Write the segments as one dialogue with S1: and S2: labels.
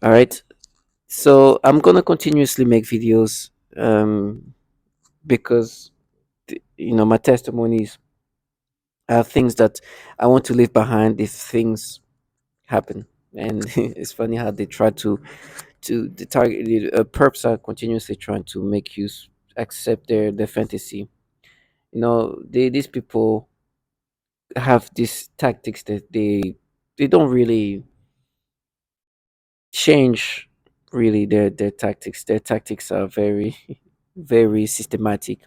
S1: All right. So I'm gonna continuously make videos, because my testimonies are things that I want to leave behind if things happen. And it's funny how they try to the target the perps are continuously trying to make you accept their fantasy. These people have these tactics that they don't really change, really, their tactics. Their tactics are very very systematic.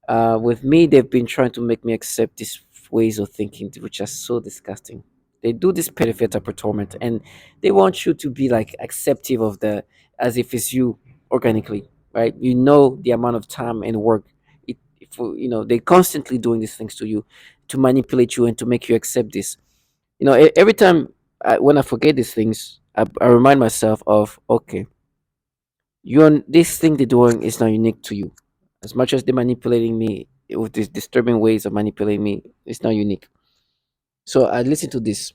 S1: With me, they've been trying to make me accept these ways of thinking, which are so disgusting. They do this benefit upper torment, and they want you to be like acceptive of the as if it's you organically, right? The amount of time and work. They're constantly doing these things to you, to manipulate you and to make you accept this. Every time when I forget these things, I remind myself of, okay, this thing they're doing is not unique to you. As much as they're manipulating me with these disturbing ways of manipulating me, it's not unique. So I listen to this.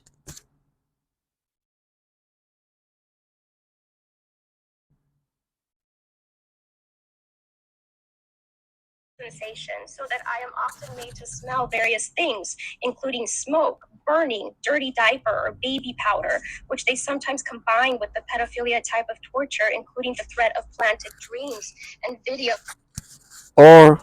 S2: Sensation, so that I am often made to smell various things, including smoke, burning, dirty diaper, or baby powder, which they sometimes combine with the pedophilia type of torture, including the threat of planted dreams and video.
S1: Or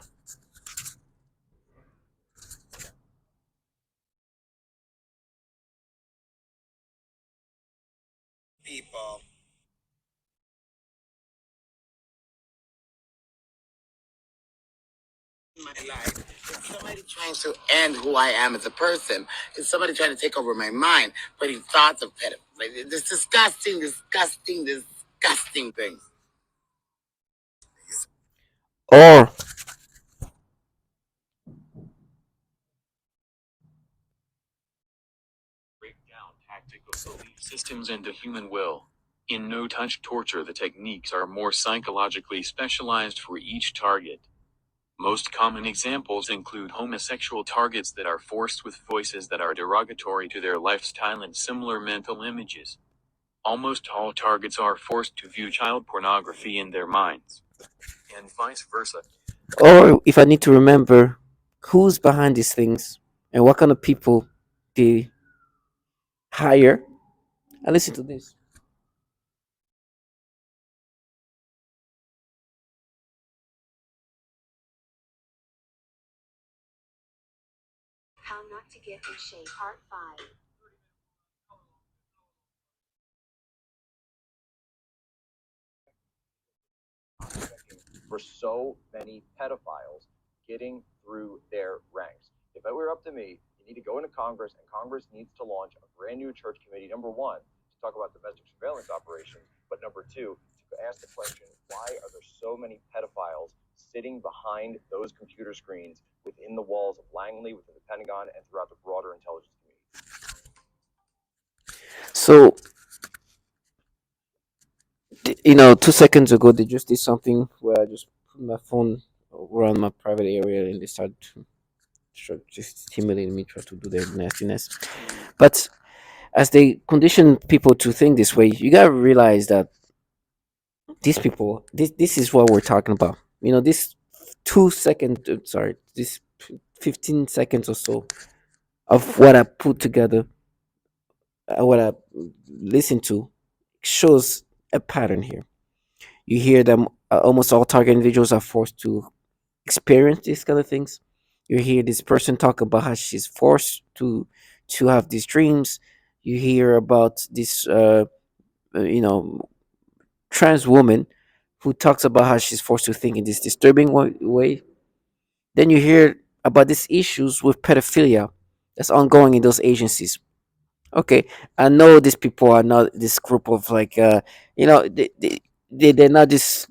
S2: People. In my life, it's somebody trying to end who I am as a person. It's somebody trying to take over my mind, putting thoughts of pedophilia. This disgusting, disgusting, disgusting things.
S1: or
S3: Breakdown tactic of belief systems and the human will. In no touch torture, the techniques are more psychologically specialized for each target. Most common examples include homosexual targets that are forced with voices that are derogatory to their lifestyle and similar mental images. Almost all targets are forced to view child pornography in their minds, and vice versa.
S1: or if I need to remember who's behind these things and what kind of people they hire, I listen to this.
S2: How not to get in shape, part 5.
S4: For so many pedophiles getting through their ranks. If it were up to me, you need to go into Congress, and Congress needs to launch a brand new church committee, number one, to talk about domestic surveillance operations, but number two, to ask the question, why are there so many pedophiles sitting behind those computer screens within the walls of Langley, within the Pentagon, and throughout the broader intelligence community?
S1: So 2 seconds ago they just did something where I just put my phone around my private area and they started to just stimulating me, try to do their nastiness. But as they condition people to think this way, you gotta realize that these people, this is what we're talking about. This 2 second, sorry, this 15 seconds or so of what I put together, what I listened to, shows a pattern here. You hear them, almost all target individuals are forced to experience these kind of things. You hear this person talk about how she's forced to have these dreams. You hear about this uh, you know trans woman who talks about how she's forced to think in this disturbing way. Then you hear about these issues with pedophilia that's ongoing in those agencies. Okay, I know these people are not this group of like you know they're not this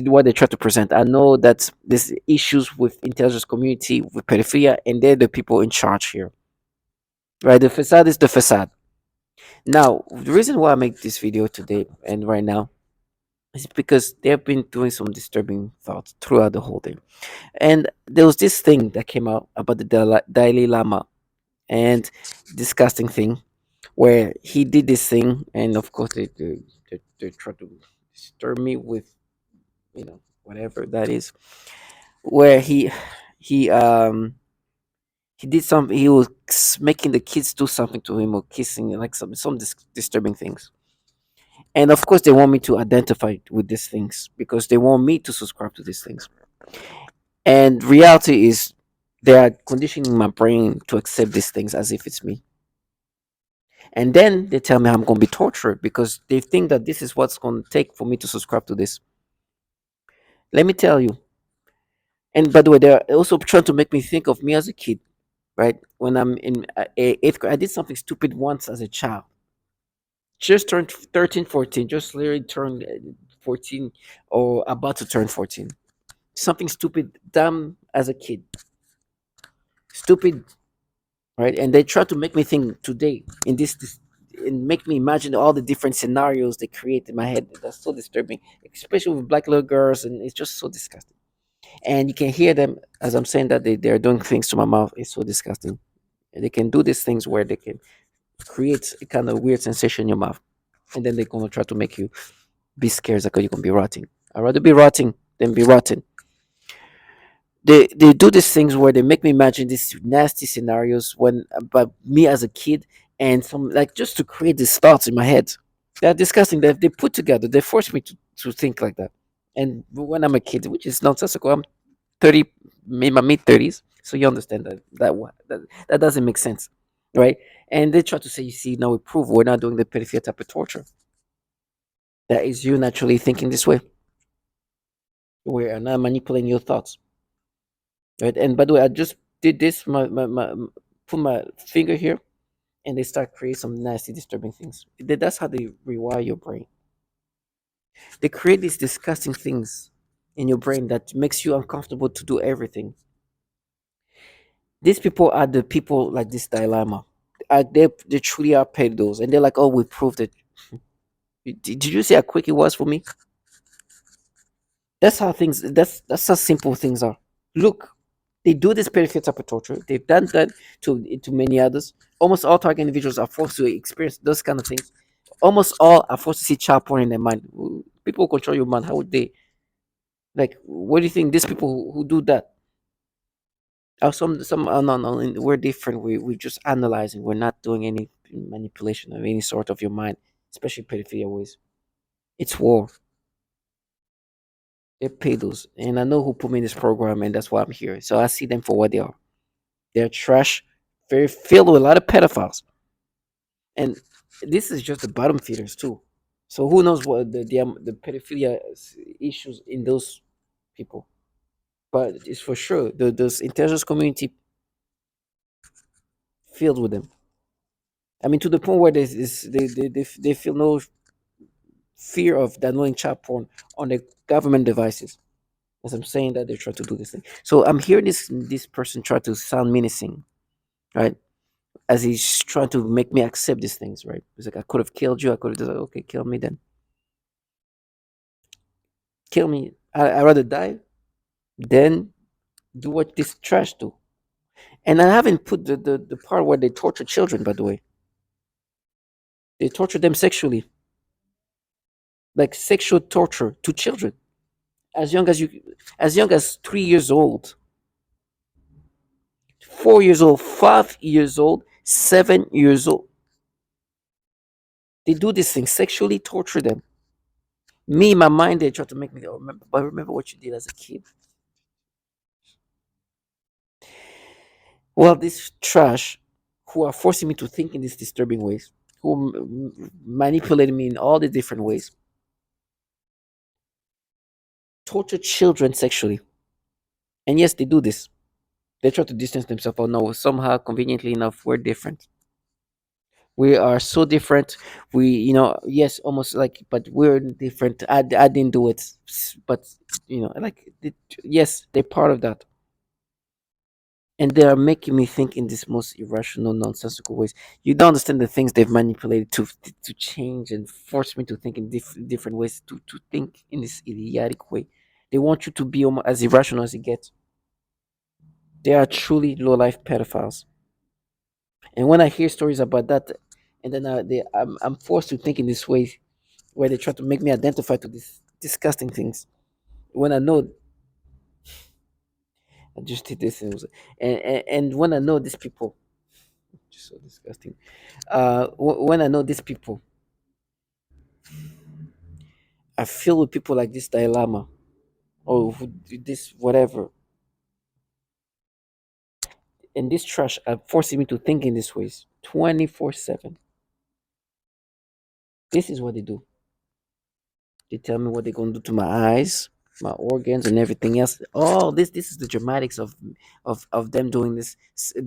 S1: what they try to present. I know that there's issues with intelligence community with pedophilia, and they're the people in charge here, right? The facade is the facade. Now, the reason why I make this video today and right now is because they've been doing some disturbing thoughts throughout the whole day. And there was this thing that came out about the Dalai Lama, and disgusting thing where he did this thing, and of course they try to disturb me with, whatever that is, where he did something. He was making the kids do something to him, or kissing, like some disturbing things. And of course, they want me to identify with these things because they want me to subscribe to these things. And reality is, they are conditioning my brain to accept these things as if it's me. And then they tell me I'm going to be tortured because they think that this is what's going to take for me to subscribe to this. Let me tell you. And by the way, they're also trying to make me think of me as a kid, right? When I'm in eighth grade, I did something stupid once as a child. Just turned 13, 14, just literally turned 14, or about to turn 14. Something stupid, dumb as a kid. Stupid, right? And they try to make me think today in this and make me imagine all the different scenarios they create in my head. That's so disturbing, especially with black little girls, and it's just so disgusting. And you can hear them as I'm saying that they're doing things to my mouth. It's so disgusting. And they can do these things where they can create a kind of weird sensation in your mouth, and then they're gonna try to make you be scared because you're gonna be rotting. I'd rather be rotting than be rotten. They do these things where they make me imagine these nasty scenarios when about me as a kid, and some, like, just to create these thoughts in my head. They're disgusting. They put together. They force me to think like that. And when I'm a kid, which is nonsensical, I'm 30, in my mid 30s, so you understand that doesn't make sense, right? And they try to say, you see, now we prove we're not doing the pedophilia type of torture. That is you naturally thinking this way. We are not manipulating your thoughts, right? And by the way, I just did this, put my finger here, and they start creating some nasty, disturbing things. That's how they rewire your brain. They create these disgusting things in your brain that makes you uncomfortable to do everything. These people are the people like this dilemma. They truly are pedos, and they're like, oh, we proved it. Did you see how quick it was for me? That's how things. That's how simple things are. Look, they do this period type of torture. They've done that to many others. Almost all target individuals are forced to experience those kind of things. Almost all are forced to see child porn in their mind. People control your mind. How would they? Like, what do you think? These people who do that are some no, no, we're different. We're just analyzing. We're not doing any manipulation of any sort of your mind, especially pedophilia ways. It's war. They're pedos, and I know who put me in this program, and that's why I'm here. So I see them for what they are. They're trash, very filled with a lot of pedophiles, and this is just the bottom feeders too. So who knows what the pedophilia issues in those people? But it's for sure those intelligence community filled with them. I mean, to the point where they feel no fear of downloading child porn on the government devices. As I'm saying that, they try to do this thing. So I'm hearing this person try to sound menacing, right? As he's trying to make me accept these things, right? He's like, I could have killed you. I could have done, okay, kill me then. Kill me. I'd rather die than do what this trash do. And I haven't put the part where they torture children, by the way. They torture them sexually, like sexual torture to children as young as 3 years old, 4 years old, 5 years old, 7 years old. They do this thing, sexually torture them. Me, in my mind, they try to make me, oh, remember, but remember what you did as a kid. Well, this trash who are forcing me to think in these disturbing ways, who manipulating me in all the different ways, torture children sexually. And yes, they do this. They try to distance themselves. Oh no, somehow, conveniently enough, we're different. We are so different. We, yes, almost like, but we're different. I didn't do it, but like, yes, they're part of that, and they are making me think in this most irrational, nonsensical ways. You don't understand the things they've manipulated to change and force me to think in different ways, to think in this idiotic way. They want you to be almost as irrational as it gets. They are truly low life pedophiles. And when I hear stories about that, and then I'm forced to think in this way where they try to make me identify to these disgusting things when I know I just did this and when I know these people, just so disgusting. When I know these people, I feel with people like this dilemma or who, this whatever, and this trash are forcing me to think in these ways 24/7. This is what they do. They tell me what they're gonna do to my eyes, my organs, and everything else. Oh, this is the dramatics of them doing this,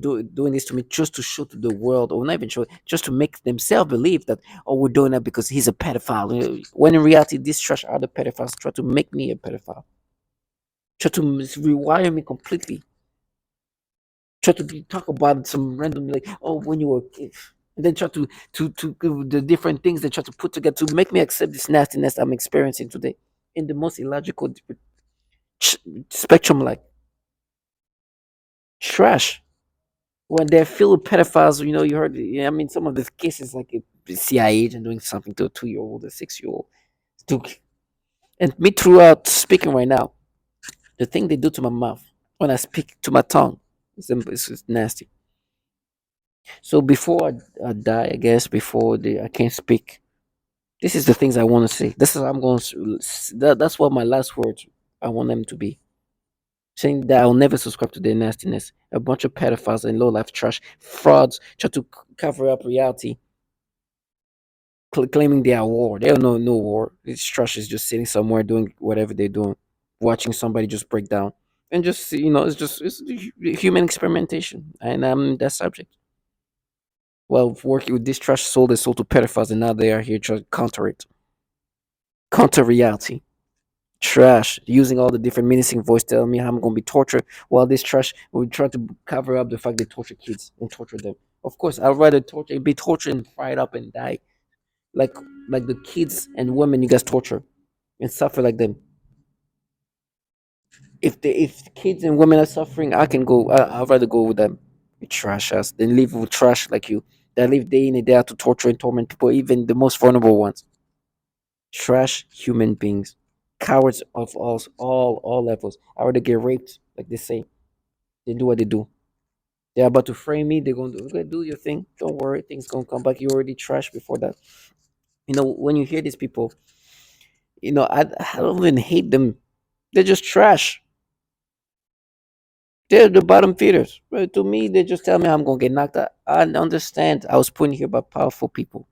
S1: doing this to me just to show to the world, or not even show, just to make themselves believe that oh we're doing that because he's a pedophile. When in reality, these trash are the pedophiles try to make me a pedophile, try to rewire me completely, try to talk about some random like oh when you were a kid. And then try to the different things they try to put together to make me accept this nastiness I'm experiencing today in the most illogical ch- spectrum, like trash. When they're filled with pedophiles, you heard. Yeah, I mean, some of the cases like a CIA agent doing something to a 2-year-old, a 6-year-old, to, and me throughout speaking right now, the thing they do to my mouth when I speak to my tongue, is nasty. So before I die, I guess before I can't speak. This is the things I want to say. This is I'm going to. That's what my last words I want them to be. Saying that I'll never subscribe to their nastiness. A bunch of pedophiles and low life trash frauds try to cover up reality, claiming they are war. They don't know no war. This trash is just sitting somewhere doing whatever they're doing, watching somebody just break down, and just it's human experimentation, and I'm that subject. Well, working with this trash sold they sold to pedophiles, and now they are here trying to counter it, counter reality. Trash using all the different menacing voice telling me how I'm gonna be tortured while this trash will try to cover up the fact they torture kids and torture them. Of course, I'd rather be tortured and fried up and die like the kids and women you guys torture and suffer like them. If kids and women are suffering, I can go. I'd rather go with them. With trash ass than live with trash like you that live day in and day out to torture and torment people, even the most vulnerable ones. Trash human beings, cowards of all levels. I rather get raped, like they say, than do what they do. They're about to frame me. They're going to okay, do your thing. Don't worry, things gonna come back. You already trash before that. When you hear these people, I don't even hate them. They're just trash. They're the bottom feeders. But to me, they just tell me I'm gonna get knocked out. I understand. I was put in here by powerful people.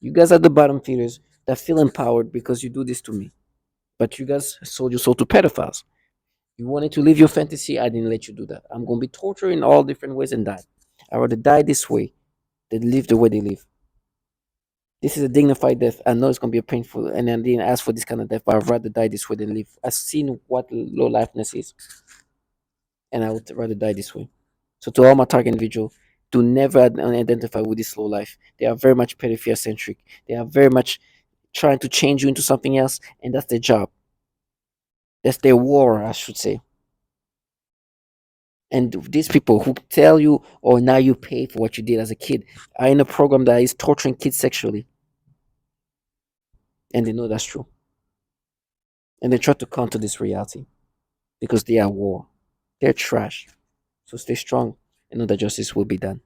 S1: You guys are the bottom feeders that feel empowered because you do this to me. But you guys sold your soul to pedophiles. You wanted to live your fantasy. I didn't let you do that. I'm gonna be tortured in all different ways and die. I rather die this way than live the way they live. This is a dignified death. I know it's gonna be a painful, and I didn't ask for this kind of death. But I'd rather die this way than live. I've seen what low lifeness is, and I would rather die this way. So to all my target individual, do never identify with this low life. They are very much peripheral centric. They are very much trying to change you into something else, and that's their job. That's their war, I should say. And these people who tell you, "Oh, now you pay for what you did as a kid," are in a program that is torturing kids sexually, and they know that's true, and they try to counter this reality because they are war. They're trash. So stay strong and know that justice will be done.